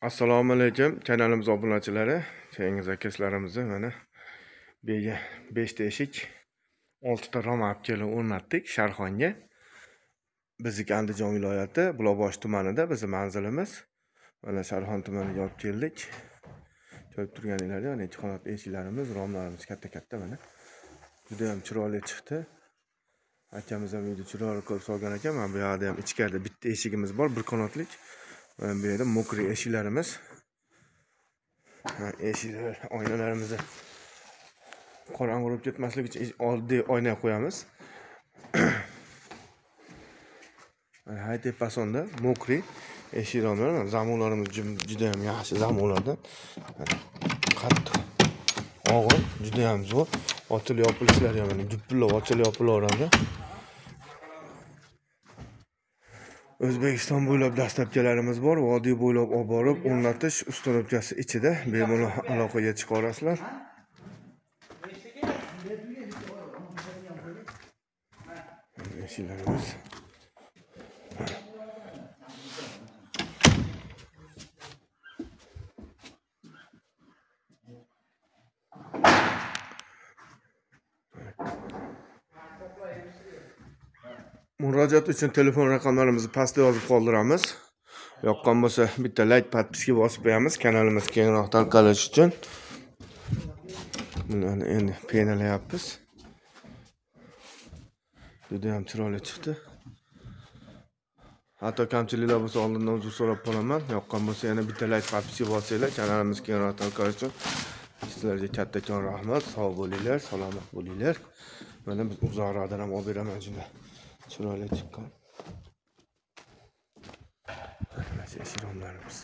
Assalomu alaykum kanalimiz obunachilari, changiz akaslarimizni mana bu yerga 5 ta eshik, 6 ta rom olib kelib o'rnatdik Sharxonga. Bizniki Andijon viloyati, Buloqboshi tumanida bizning manzilimiz. Mana Sharxon tumaniga olib keldik. Ko'rib turganinglardek, mana 2 qanot eshiklarimiz, romlarimiz katta-katta mana. Juda ham chiroyli chiqdi. Akamiz ham uyda chiroyli qilib solgan ekan. Mana bu yerda ham ichkarida bitta eshigimiz bor, bir qanotlik. Bu yerda mokri eshiklarimiz. Eshiklar, oynalarimizni qorong'i bo'lib ketmasligi uchun oddiy oyna qo'yamiz. Hay tepasida mokri eshiklar, zamonlarimiz juda ham yaxshi zamonlardan. Qattiq og'ir, juda ham zo'r. Ochilib yopilishlari ham mana duppillab ochilib yopilaveradi. O'zbekiston bo'ylab dastlabkilarimiz bor. Vodiy bo'ylab olib borib o'rnatish ustanobkasi ichida bemalol aloqaga chiqa olasizlar. Eshiklarimiz. Murojaat uchun telefon raqamlarimizni pastda yozib qoldiramiz. Yoqqan bo'lsa bitta like, podpiska bosib qo'yamiz kanalimiz kengroq tarqalishi uchun. Bularni endi penalayapmiz. Juda ham chiroyli chiqdi. Hatto kamchiliklar bo'lsa oldindan uzr so'rab qolaman. Yoqqan bo'lsa yana bitta like, podpiska bosinglar kanalimiz kengroq tarqalishi uchun. Sizlarga kattakon rahmat. Sog' bo'linglar, salomat bo'linglar. Mana biz uzoqroqdan ham olib beraman shunda. Chiroyli chiqqan. Mana shu eshik romlarimiz.